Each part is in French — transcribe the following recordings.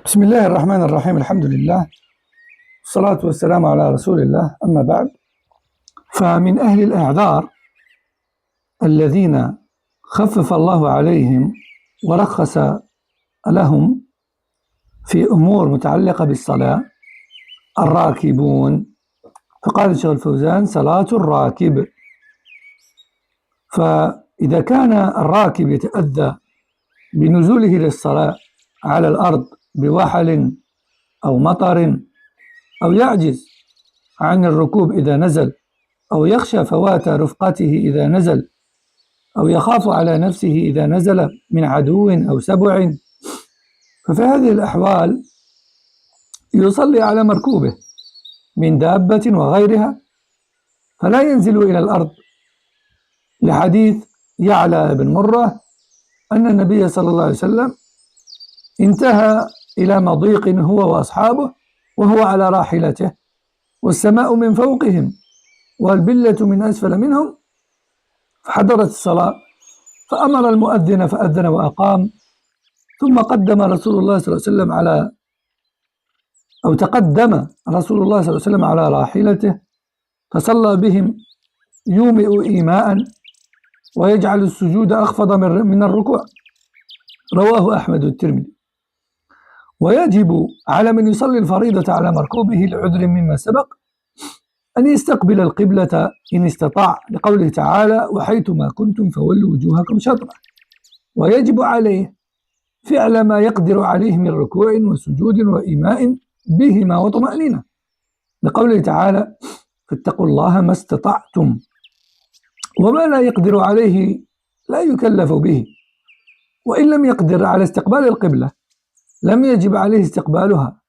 بسم الله الرحمن الرحيم. الحمد لله والصلاة والسلام على رسول الله. أما بعد، فمن أهل الأعذار الذين خفف الله عليهم ورخص لهم في أمور متعلقة بالصلاة الراكبون، فقال الشيخ الفوزان: صلاة الراكب. فإذا كان الراكب يتأذى بنزوله للصلاة على الأرض بوحل أو مطر، أو يعجز عن الركوب إذا نزل، أو يخشى فوات رفقته إذا نزل، أو يخاف على نفسه إذا نزل من عدو أو سبع، ففي هذه الأحوال يصلي على مركوبه من دابة وغيرها، فلا ينزل إلى الأرض، لحديث يعلى بن مرة أن النبي صلى الله عليه وسلم انتهى إلى مضيق هو وأصحابه وهو على راحلته، والسماء من فوقهم والبلة من أسفل منهم، فحضرت الصلاة فأمر المؤذن فأذن وأقام، ثم قدم رسول الله صلى الله عليه وسلم تقدم رسول الله صلى الله عليه وسلم على راحلته فصلى بهم، يومئ إيماء ويجعل السجود أخفض من الركوع، رواه أحمد والترمذي. ويجب على من يصلي الفريضة على مركوبه لعذر مما سبق أن يستقبل القبلة إن استطاع، لقوله تعالى: وحيثما كنتم فولوا وجوهكم شطرة. ويجب عليه فعل ما يقدر عليه من ركوع وسجود وإيماء بهما وطمأنينة، لقوله تعالى: فاتقوا الله ما استطعتم. وما لا يقدر عليه لا يكلف به، وإن لم يقدر على استقبال القبلة لم يجب عليه استقبالها،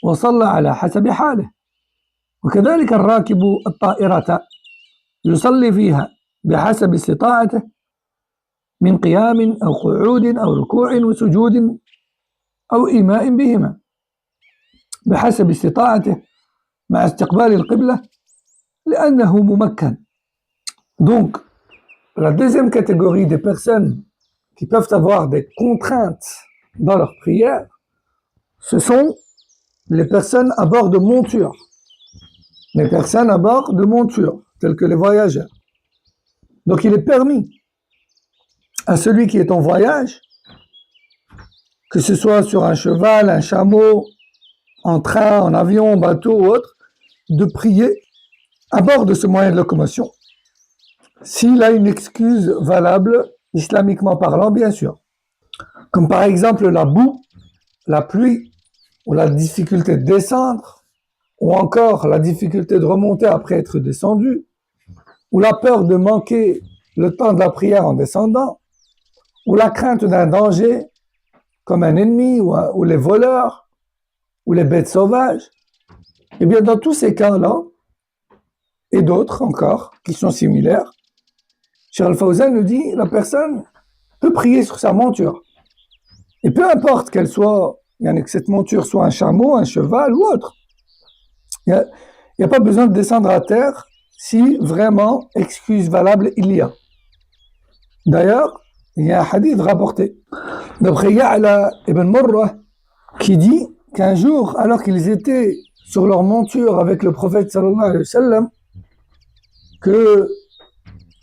وصلى على حسب حاله. وكذلك الراكب الطائرة يصلي فيها بحسب استطاعته من قيام أو قعود أو ركوع وسجود أو إيماء بهما بحسب استطاعته مع استقبال القبلة لأنه ممكن. Donc, la deuxième catégorie des personnes qui peuvent avoir des contraintes dans leur prière, ce sont les personnes à bord de montures. Les personnes à bord de montures, telles que les voyageurs. Donc il est permis à celui qui est en voyage, que ce soit sur un cheval, un chameau, en train, en avion, en bateau ou autre, de prier à bord de ce moyen de locomotion, s'il a une excuse valable, islamiquement parlant, bien sûr. Comme par exemple la boue, la pluie, ou la difficulté de descendre, ou encore la difficulté de remonter après être descendu, ou la peur de manquer le temps de la prière en descendant, ou la crainte d'un danger comme un ennemi, ou les voleurs, ou les bêtes sauvages. Et bien dans tous ces cas-là, et d'autres encore qui sont similaires, Cheikh Al-Fawzan nous dit: la personne peut prier sur sa monture. Et peu importe qu'elle soit, que cette monture soit un chameau, un cheval ou autre. Il n'y a pas besoin de descendre à terre si vraiment excuse valable il y a. D'ailleurs, il y a un hadith rapporté d'après Ya'la ibn Murrah qui dit qu'un jour, alors qu'ils étaient sur leur monture avec le prophète sallallahu alayhi wa sallam, que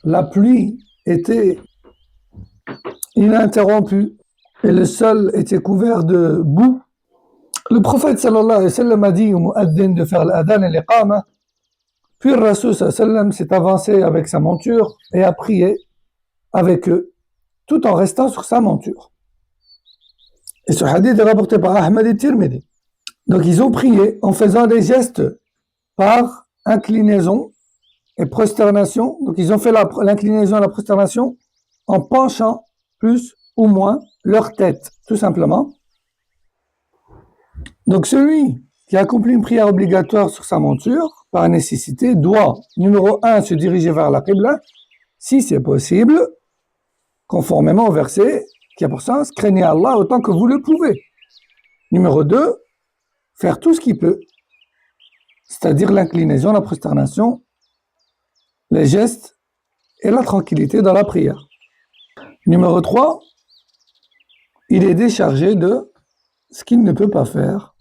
la pluie était ininterrompue et le sol était couvert de boue, le prophète sallallahu alayhi wa sallam a dit au mu'adhin de faire l'adhan et l'iqama, puis le Rasul sallallahu alayhi wa sallam s'est avancé avec sa monture et a prié avec eux, tout en restant sur sa monture. Et ce hadith est rapporté par Ahmad et Tirmidhi. Donc ils ont prié en faisant des gestes par inclinaison et prosternation. Donc ils ont fait l'inclinaison et la prosternation en penchant plus ou moins leur tête, tout simplement. Donc celui qui accomplit une prière obligatoire sur sa monture, par nécessité, doit, numéro 1, se diriger vers la Qibla, si c'est possible, conformément au verset qui a pour sens: craignez Allah autant que vous le pouvez. Numéro 2, faire tout ce qu'il peut, c'est-à-dire l'inclinaison, la prosternation, les gestes et la tranquillité dans la prière. Numéro 3, il est déchargé de ce qu'il ne peut pas faire.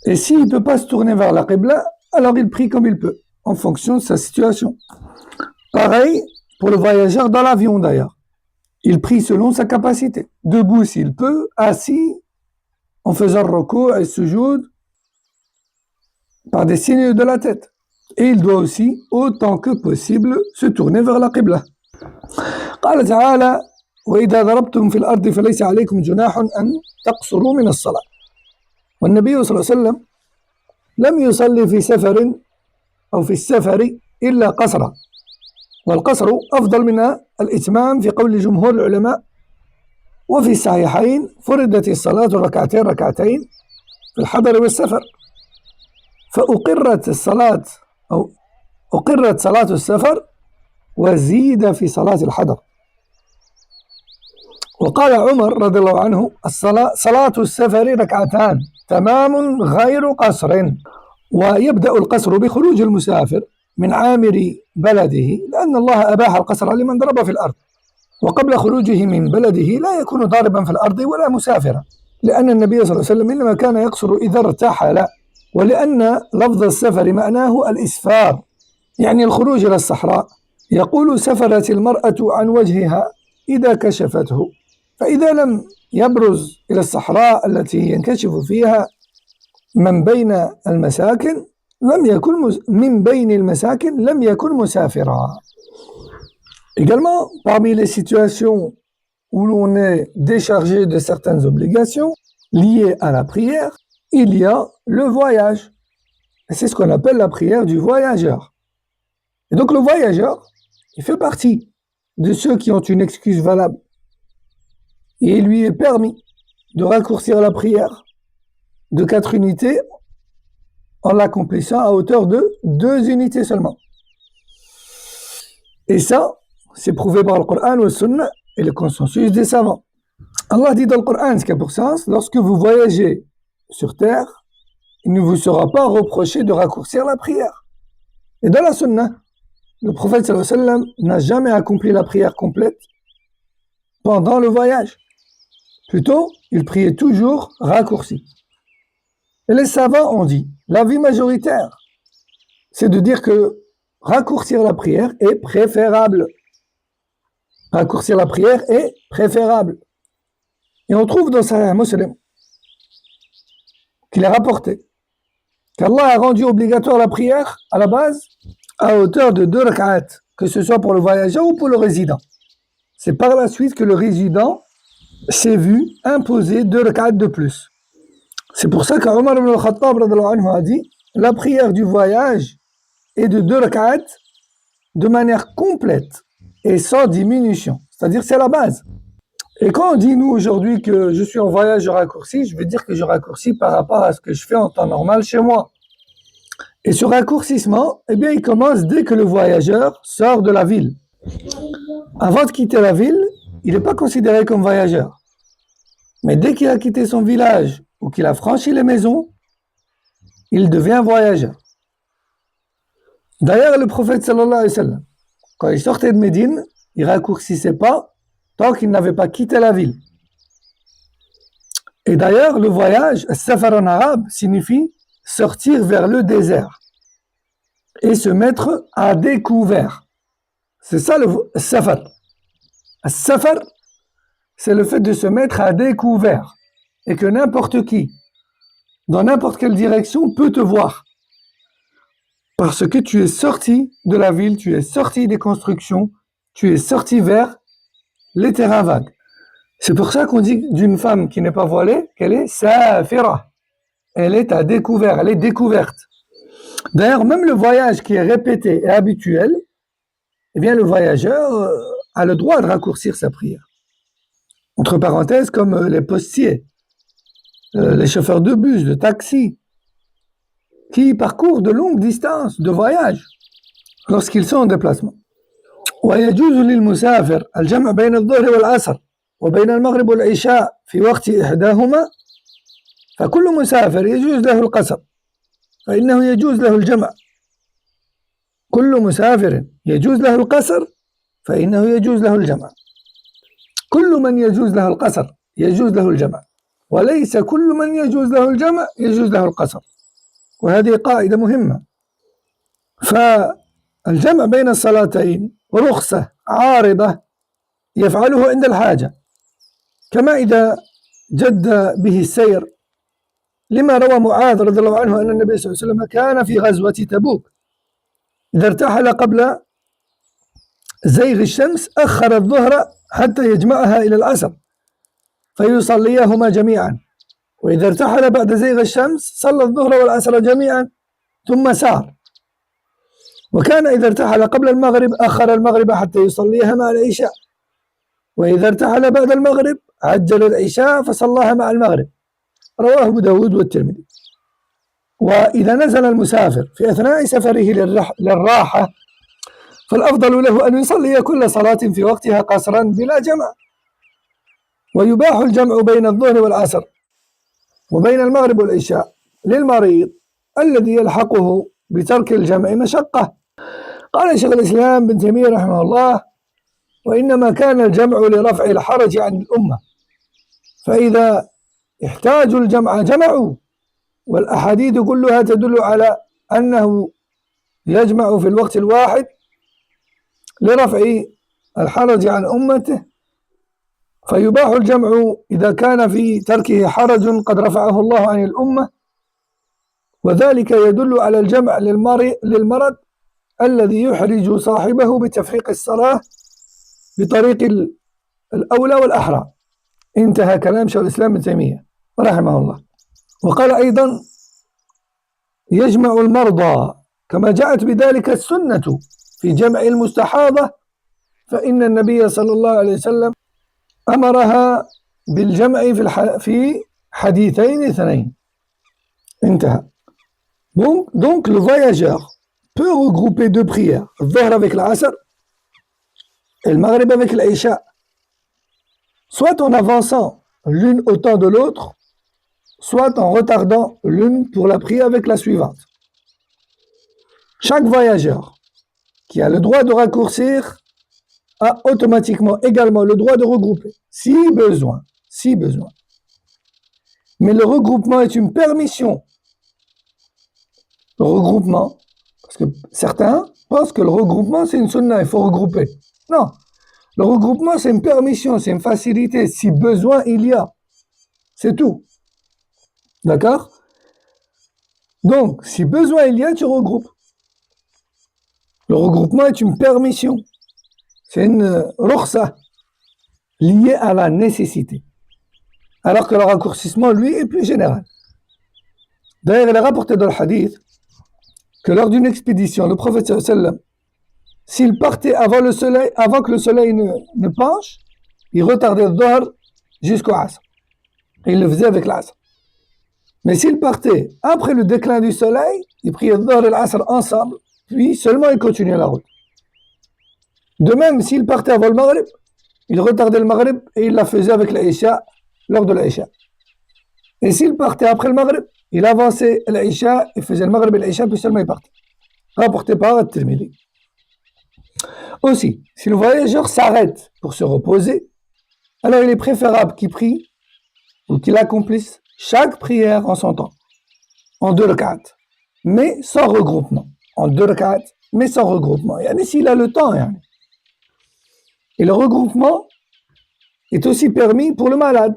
Et s'il ne peut pas se tourner vers la Qibla, alors il prie comme il peut, en fonction de sa situation. Pareil pour le voyageur dans l'avion d'ailleurs. Il prie selon sa capacité. Debout s'il peut, assis, en faisant le recours et sujoud, par des signes de la tête. Et il doit aussi, autant que possible, se tourner vers la Qibla. قال تعالى وإذا ضربتم في الأرض فليس عليكم جناح أن تقصروا من الصلاة. والنبي صلى الله عليه وسلم لم يصلي في سفر أو في السفر إلا قصرا، والقصر أفضل من الإتمام في قول جمهور العلماء. وفي الصحيحين فرضت الصلاة ركعتين في الحضر والسفر، فأقرت الصلاة أو أقرت صلاة السفر وزيد في صلاة الحضر. وقال عمر رضي الله عنه صلاة السفر ركعتان تمام غير قصر. ويبدأ القصر بخروج المسافر من عامر بلده، لأن الله أباح القصر لمن ضرب في الأرض، وقبل خروجه من بلده لا يكون ضاربا في الأرض ولا مسافرا، لأن النبي صلى الله عليه وسلم إنما كان يقصر إذا ارتحل، ولأن لفظ السفر معناه الإسفار، يعني الخروج إلى الصحراء. يقول سفرت المرأة عن وجهها إذا كشفته، فإذا لم يبرز إلى الصحراء التي ينكشف فيها من بين المساكن لم يكن مسافرا. Également, parmi les situations où l'on est déchargé de certaines obligations liées à la prière, il y a le voyage. Et c'est ce qu'on appelle la prière du voyageur. Et donc le voyageur, il fait partie de ceux qui ont une excuse valable. Et il lui est permis de raccourcir la prière de 4 unités en l'accomplissant à hauteur de 2 unités seulement. Et ça, c'est prouvé par le Coran ou le Sunna et le consensus des savants. Allah dit dans le Coran, ce qui a pour sens, lorsque vous voyagez sur terre, il ne vous sera pas reproché de raccourcir la prière. Et dans la Sunna, le prophète sallallahu alayhi wa sallam n'a jamais accompli la prière complète pendant le voyage. Plutôt, il priait toujours raccourci. Et les savants ont dit, l'avis majoritaire, c'est de dire que raccourcir la prière est préférable. Raccourcir la prière est préférable. Et on trouve dans Sahih Muslim qu'il est rapporté qu'Allah a rendu obligatoire la prière à la base à hauteur de 2 rak'at, que ce soit pour le voyageur ou pour le résident. C'est par la suite que le résident s'est vu imposer 2 rak'at de plus. C'est pour ça qu'Omar ibn al-Khattab a dit la prière du voyage est de 2 rak'at de manière complète et sans diminution. C'est-à-dire c'est la base. Et quand on dit nous aujourd'hui que je suis en voyage, je raccourcis, je veux dire que je raccourcis par rapport à ce que je fais en temps normal chez moi. Et ce raccourcissement, eh bien, il commence dès que le voyageur sort de la ville. Avant de quitter la ville, il n'est pas considéré comme voyageur. Mais dès qu'il a quitté son village ou qu'il a franchi les maisons, il devient voyageur. D'ailleurs, le prophète sallallahu alayhi wa sallam, quand il sortait de Médine, il ne raccourcissait pas tant qu'il n'avait pas quitté la ville. Et d'ailleurs, le voyage, safar en arabe, signifie sortir vers le désert et se mettre à découvert. C'est ça le safar. Safar, c'est le fait de se mettre à découvert et que n'importe qui, dans n'importe quelle direction, peut te voir. Parce que tu es sorti de la ville, tu es sorti des constructions, tu es sorti vers les terrains vagues. C'est pour ça qu'on dit d'une femme qui n'est pas voilée qu'elle est safira. Elle est à découvert, elle est découverte. D'ailleurs, même le voyage qui est répété et habituel, eh bien, le voyageur a le droit de raccourcir sa prière. Entre parenthèses, comme les postiers, les chauffeurs de bus, de taxi, qui parcourent de longues distances de voyage lorsqu'ils sont en déplacement. ويجوز للمسافر الجمع بين الظهر والعصر وبين المغرب والعشاء في وقت إحداهما، فكل مسافر يجوز له القصر فإنه يجوز له الجمع. كل مسافر يجوز له القصر فإنه يجوز له الجمع. كل من يجوز له القصر يجوز له الجمع. وليس كل من يجوز له الجمع يجوز له القصر، وهذه قاعدة مهمة. فالجمع بين الصلاتين رخصة عارضة يفعله عند الحاجة، كما إذا جد به السير، لما روى معاذ رضي الله عنه أن النبي صلى الله عليه وسلم كان في غزوة تبوك إذا ارتحل قبل زيغ الشمس أخر الظهر حتى يجمعها إلى العصر فيصليهما جميعا، وإذا ارتحل بعد زيغ الشمس صلى الظهر والعصر جميعا ثم سار. وكان إذا ارتحل قبل المغرب أخر المغرب حتى يصليها مع العشاء، وإذا ارتحل بعد المغرب عجل العشاء فصلاها مع المغرب، رواه أبو داود والترمذي. وإذا نزل المسافر في أثناء سفره للراحة فالأفضل له أن يصلي كل صلاة في وقتها قصرا بلا جمع، ويباح الجمع بين الظهر والعصر وبين المغرب والعشاء للمريض الذي يلحقه بترك الجمع مشقة. قال شيخ الإسلام ابن تيمية رحمه الله: وإنما كان الجمع لرفع الحرج عن الأمة، فإذا احتاجوا الجمع جمعوا، والأحاديث كلها تدل على أنه يجمع في الوقت الواحد لرفع الحرج عن أمته، فيباح الجمع إذا كان في تركه حرج قد رفعه الله عن الأمة، وذلك يدل على الجمع للمرض الذي يحرج صاحبه بتفريق الصلاة بطريق الأولى والأحرى. انتهى كلام شيخ الإسلام ابن تيمية رحمه الله. وقال أيضا: يجمع المرضى كما جاءت بذلك السنة في جمع المستحاضة، فإن النبي صلى الله عليه وسلم أمرها بالجمع في حديثين اثنين. انتهى. Donc le voyageur peut regrouper deux prières, الظهر avec l'asr et le maghrib avec l'isha, soit en avançant l'une au temps de l'autre, soit en retardant l'une pour la prière avec la suivante. Chaque voyageur qui a le droit de raccourcir a automatiquement également le droit de regrouper, si besoin. Mais le regroupement est une permission. Le regroupement, parce que certains pensent que le regroupement c'est une sunna, il faut regrouper. Non, le regroupement c'est une permission, c'est une facilité, si besoin il y a, c'est tout. D'accord? Donc, si besoin il y a, tu regroupes. Le regroupement est une permission, c'est une rukhsa liée à la nécessité, alors que le raccourcissement, lui, est plus général. D'ailleurs, il est rapporté dans le hadith que lors d'une expédition, le prophète sallallahu alayhi wa sallam, s'il partait avant que le soleil ne penche, il retardait le dhuhr jusqu'au asr. Et il le faisait avec l'asr. Mais s'il partait après le déclin du soleil, il priait le dhuhr et l'asr ensemble, puis seulement il continuait la route. De même, s'il partait avant le maghrib, il retardait le maghrib et il la faisait avec l'isha lors de l'isha. Et s'il partait après le maghrib, il avançait l'isha, il faisait le maghrib et l'isha, puis seulement il partait. Rapporté par At-Tirmidhi. Aussi, si le voyageur s'arrête pour se reposer, alors il est préférable qu'il prie ou qu'il accomplisse chaque prière en son temps, en 2 rak'at, mais sans regroupement. En 2 rak'at, mais sans regroupement. Yani s'il a le temps. Yani. Et le regroupement est aussi permis pour le malade.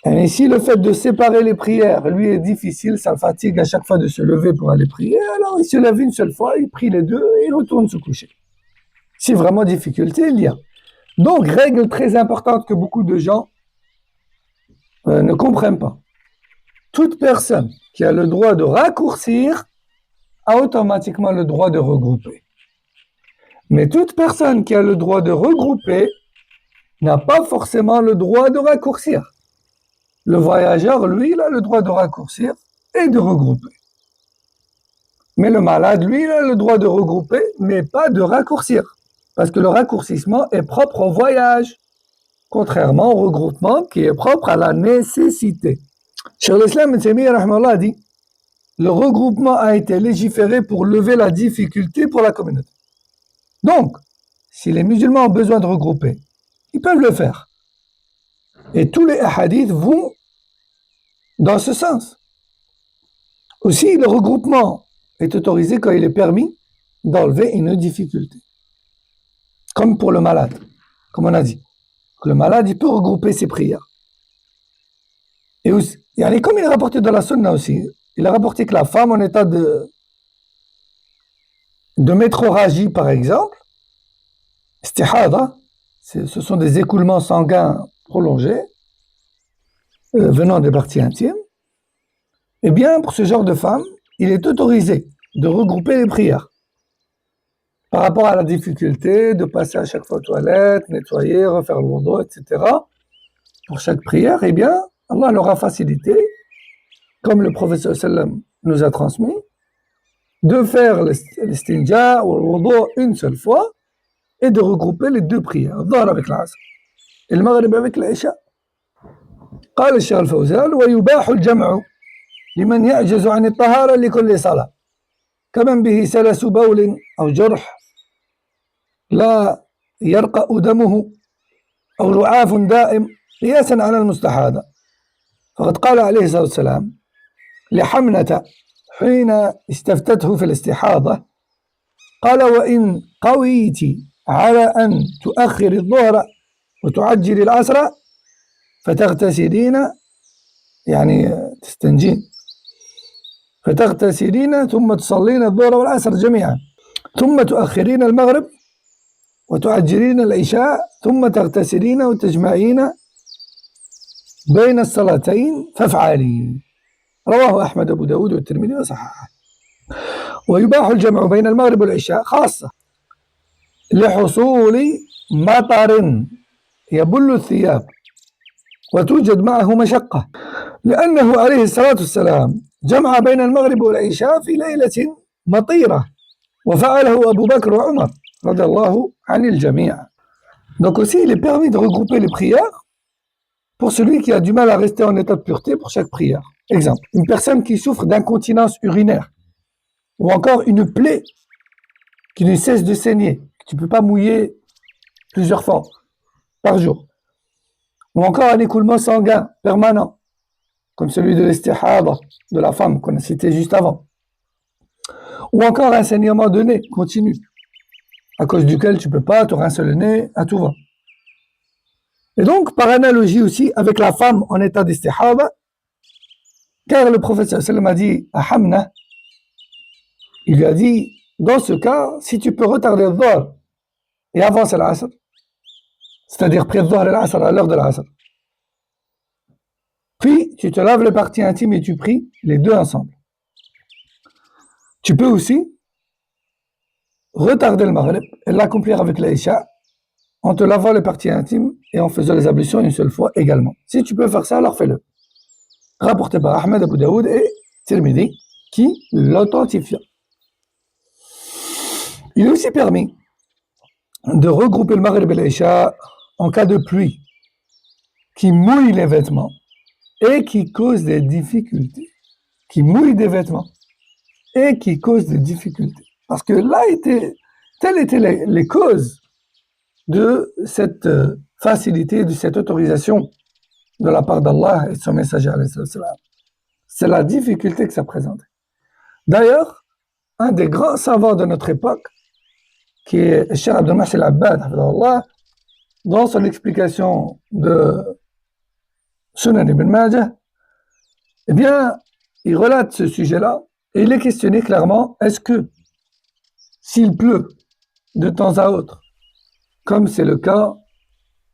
Et si le fait de séparer les prières, lui, est difficile, ça le fatigue à chaque fois de se lever pour aller prier, alors il se lève une seule fois, il prie les deux et il retourne se coucher. Si vraiment difficulté, il y a. Donc, règle très importante que beaucoup de gens ne comprennent pas. Toute personne qui a le droit de raccourcir a automatiquement le droit de regrouper. Mais toute personne qui a le droit de regrouper n'a pas forcément le droit de raccourcir. Le voyageur, lui, il a le droit de raccourcir et de regrouper. Mais le malade, lui, il a le droit de regrouper, mais pas de raccourcir. Parce que le raccourcissement est propre au voyage, contrairement au regroupement qui est propre à la nécessité. Cheikh l'Islam Ibn Taymiyyah rahimahullah dit: le regroupement a été légiféré pour lever la difficulté pour la communauté. Donc, si les musulmans ont besoin de regrouper, ils peuvent le faire. Et tous les hadiths vont dans ce sens. Aussi, le regroupement est autorisé quand il est permis d'enlever une difficulté. Comme pour le malade, comme on a dit. Le malade, il peut regrouper ses prières. Et aussi, comme il est rapporté dans la sunna aussi, il a rapporté que la femme en état de métroragie, par exemple, istihada, ce sont des écoulements sanguins prolongés, venant des parties intimes, eh bien, pour ce genre de femme, il est autorisé de regrouper les prières. Par rapport à la difficulté de passer à chaque fois aux toilettes, nettoyer, refaire le wudu, etc. Pour chaque prière, eh bien, Allah leur a facilité, comme le prophète sallam nous a transmis, de faire l'istinja ou le wudu une seule fois et de regrouper les deux prières, الظهر avec l'asr et le maghrib avec l'isha. قال الشيخ الفوزان ويباح الجمع لمن يعجز عن الطهارة لكل صلاة كمن به سلس بول أو جرح لا يرقأ دمه أو رعاف دائم قياسا على المستحاضة. فقد قال عليه الصلاة والسلام لحمنة حين استفتته في الاستحاضة قال وإن قويت على أن تؤخر الظهر وتعجل العصر فتغتسلين يعني تستنجين فتغتسلين ثم تصلين الظهر والعصر جميعا ثم تؤخرين المغرب وتعجلين العشاء ثم تغتسلين وتجمعين بين الصلاتين فافعلي. رواه أحمد أبو داود والترمذي وصححه. ويباح الجمع بين المغرب والعشاء خاصة لحصول مطر يبل الثياب وتوجد معه مشقة لأنه عليه الصلاة والسلام جمع بين المغرب والعشاء في ليلة مطيرة وفعله أبو بكر وعمر رضي الله عن الجميع. Donc aussi il est permis de regrouper les prières pour celui qui a du mal à rester en état de pureté pour chaque prière. Exemple, une personne qui souffre d'incontinence urinaire ou encore une plaie qui ne cesse de saigner, que tu ne peux pas mouiller plusieurs fois par jour, ou encore un écoulement sanguin permanent, comme celui de l'istihada, de la femme qu'on a cité juste avant, ou encore un saignement de nez continu, à cause duquel tu ne peux pas te rincer le nez à tout va. Et donc, par analogie aussi avec la femme en état d'istihada, car le prophète sallam a dit à Hamna, il lui a dit, dans ce cas, si tu peux retarder le dhuhr et avancer l'asr, c'est-à-dire près le dhuhr et l'asr à l'heure de l'asr, puis tu te laves les parties intimes et tu pries les deux ensemble. Tu peux aussi retarder le maghrib et l'accomplir avec l'isha en te lavant les parties intimes et en faisant les ablutions une seule fois également. Si tu peux faire ça, alors fais-le. Rapporté par Ahmed Abu Daoud et Tirmidhi, qui l'authentifie. Il est aussi permis de regrouper le maghrib et l'isha en cas de pluie qui mouille les vêtements et qui cause des difficultés. Qui mouille des vêtements et qui cause des difficultés. Parce que là, telles étaient les causes de cette facilité, de cette autorisation de la part d'Allah et de son messager. C'est la difficulté que ça présente. D'ailleurs, un des grands savants de notre époque, qui est Cheikh Abdel Mahsi al-Abbad, dans son explication de Sunan ibn Majah, eh bien, il relate ce sujet-là et il est questionné clairement, est-ce que s'il pleut de temps à autre, comme c'est le cas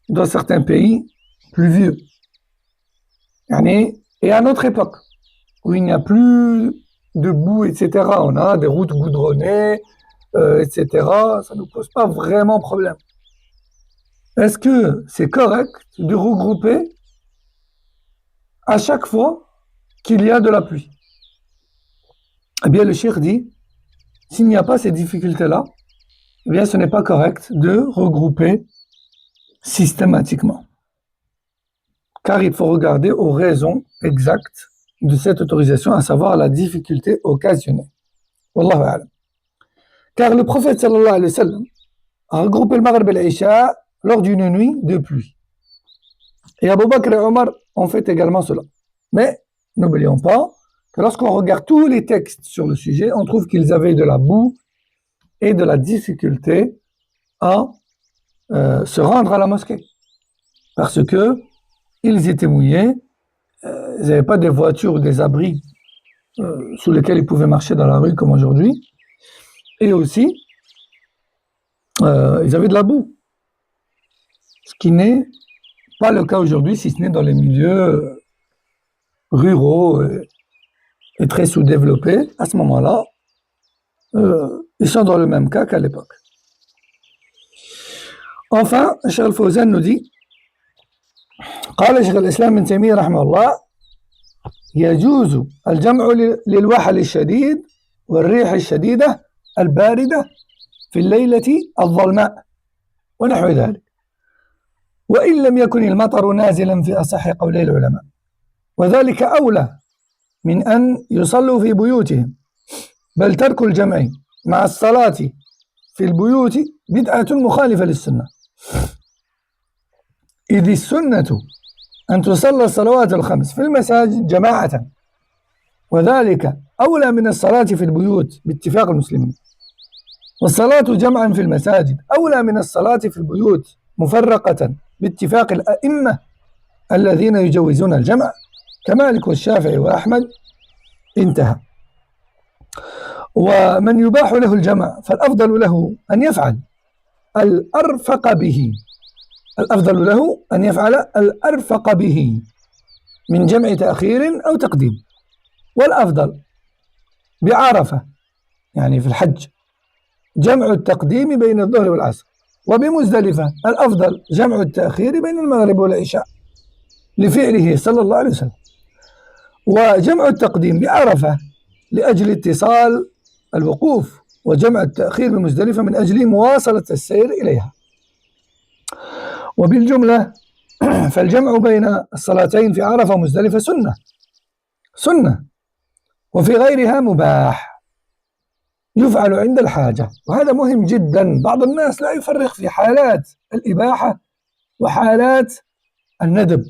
dans certains pays pluvieux, et à notre époque, où il n'y a plus de boue, etc., on a des routes goudronnées, etc., ça ne nous pose pas vraiment problème. Est-ce que c'est correct de regrouper à chaque fois qu'il y a de la pluie? Eh bien, le cheikh dit, s'il n'y a pas ces difficultés-là, eh bien, ce n'est pas correct de regrouper systématiquement. Car il faut regarder aux raisons exactes de cette autorisation, à savoir la difficulté occasionnée. Wallahu a'lam. Car le prophète sallallahu alayhi wa sallam a regroupé le maghrib et l'isha lors d'une nuit de pluie. Et Abu Bakr et Omar ont fait également cela. Mais n'oublions pas que lorsqu'on regarde tous les textes sur le sujet, on trouve qu'ils avaient de la boue et de la difficulté à se rendre à la mosquée. Parce que ils étaient mouillés, ils n'avaient pas des voitures ou des abris sous lesquels ils pouvaient marcher dans la rue comme aujourd'hui. Et aussi, ils avaient de la boue. Ce qui n'est pas le cas aujourd'hui, si ce n'est dans les milieux ruraux et très sous-développés. À ce moment-là, ils sont dans le même cas qu'à l'époque. Enfin, Cheikh Al-Fawzan nous dit قال شيخ الإسلام ابن تيمية رحمه الله يجوز الجمع للوحل الشديد والريح الشديدة الباردة في الليلة الظلماء ونحو ذلك وإن لم يكن المطر نازلا في أصح قولي العلماء وذلك أولى من أن يصلوا في بيوتهم بل ترك الجمع مع الصلاة في البيوت بدعة مخالفة للسنة إذ السنة أن تصلى الصلوات الخمس في المساجد جماعة وذلك أولى من الصلاة في البيوت باتفاق المسلمين والصلاة جمعا في المساجد أولى من الصلاة في البيوت مفرقة باتفاق الأئمة الذين يجوزون الجمع كمالك والشافعي وأحمد انتهى ومن يباح له الجمع فالأفضل له أن يفعل الأرفق به الأفضل له أن يفعل الأرفق به من جمع تأخير أو تقديم والأفضل بعرفة يعني في الحج جمع التقديم بين الظهر والعصر وبمزدلفة الأفضل جمع التأخير بين المغرب والعشاء لفعله صلى الله عليه وسلم وجمع التقديم بعرفة لأجل اتصال الوقوف وجمع التأخير بمزدلفة من أجل مواصلة السير إليها وبالجملة فالجمع بين الصلاتين في عرفة ومزدلفة سنة وفي غيرها مباح يفعل عند الحاجة وهذا مهم جدا بعض الناس لا يفرق في حالات الإباحة وحالات الندب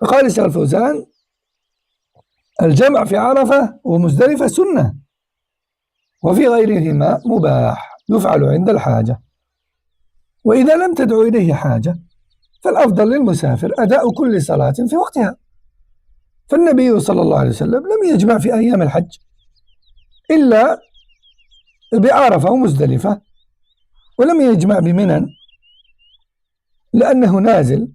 فقال الشيخ الفوزان الجمع في عرفة ومزدلفة سنة وفي غيرهما مباح يفعل عند الحاجة وإذا لم تدعو إليه حاجة فالأفضل للمسافر أداء كل صلاة في وقتها فالنبي صلى الله عليه وسلم لم يجمع في أيام الحج إلا بعرفة ومزدلفة ولم يجمع بمنى لأنه نازل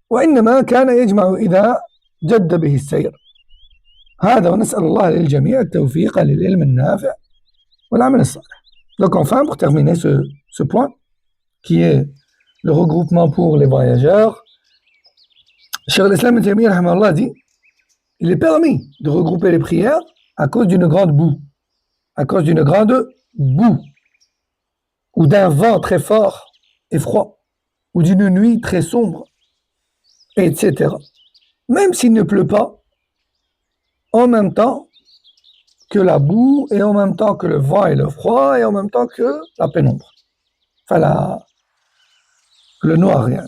وإنما كان يجمع إذا جد به السير هذا ونسأل الله للجميع التوفيق للعلم النافع والعمل الصالح. Donc enfin, pour terminer ce point, qui est le regroupement pour les voyageurs, Cheikh al-Islam Ibn Taymiyyah rahimahullah dit il est permis de regrouper les prières à cause d'une grande boue, ou d'un vent très fort et froid, ou d'une nuit très sombre, etc. Même s'il ne pleut pas, en même temps que la boue, et en même temps que le vent et le froid, et en même temps que la pénombre. Enfin, le noir, rien.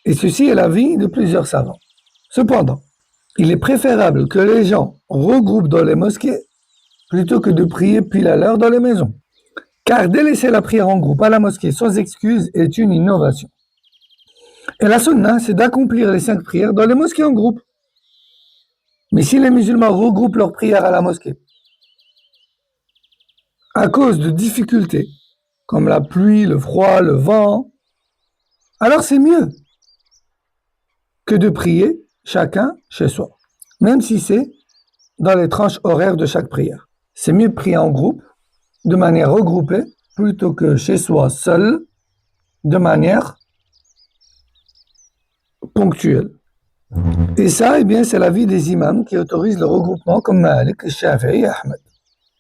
Et ceci est l'avis de plusieurs savants. Cependant, il est préférable que les gens regroupent dans les mosquées plutôt que de prier pile à l'heure dans les maisons. Car délaisser la prière en groupe à la mosquée sans excuse est une innovation. Et la sunna, c'est d'accomplir les 5 prières dans les mosquées en groupe. Mais si les musulmans regroupent leurs prières à la mosquée, à cause de difficultés, comme la pluie, le froid, le vent, alors c'est mieux que de prier chacun chez soi, même si c'est dans les tranches horaires de chaque prière. C'est mieux de prier en groupe, de manière regroupée, plutôt que chez soi seul, de manière ponctuelle. Et ça, eh bien, c'est l'avis des imams qui autorisent le regroupement comme Malik, Shafi'i et Ahmed.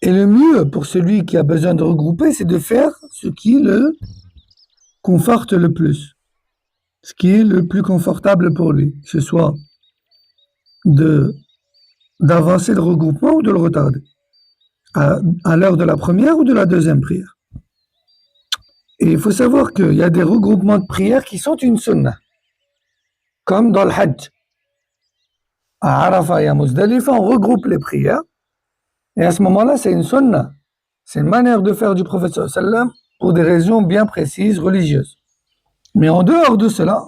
Et le mieux pour celui qui a besoin de regrouper, c'est de faire ce qui le conforte le plus, ce qui est le plus confortable pour lui, que ce soit d'avancer le regroupement ou de le retarder, à l'heure de la première ou de la deuxième prière. Et il faut savoir qu'il y a des regroupements de prières qui sont une sunna. comme dans le Hajj. À Arafat et à Muzdalifa, on regroupe les prières. Et à ce moment-là, c'est une sunna. C'est une manière de faire du prophète sallallahu alayhi wa sallam pour des raisons bien précises, religieuses. Mais en dehors de cela,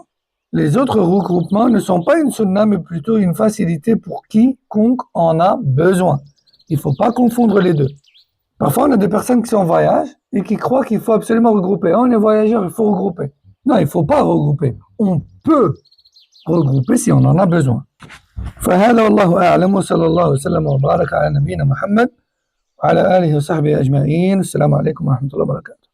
les autres regroupements ne sont pas une sunna, mais plutôt une facilité pour quiconque en a besoin. Il ne faut pas confondre les deux. Parfois, on a des personnes qui sont en voyage et qui croient qu'il faut absolument regrouper. On est voyageur, il faut regrouper. Non, il ne faut pas regrouper. On peut regrouper si on en a besoin. فهذا والله أعلم وصلى الله وسلم وبارك على نبينا محمد وعلى آله وصحبه أجمعين. السلام عليكم ورحمة الله وبركاته.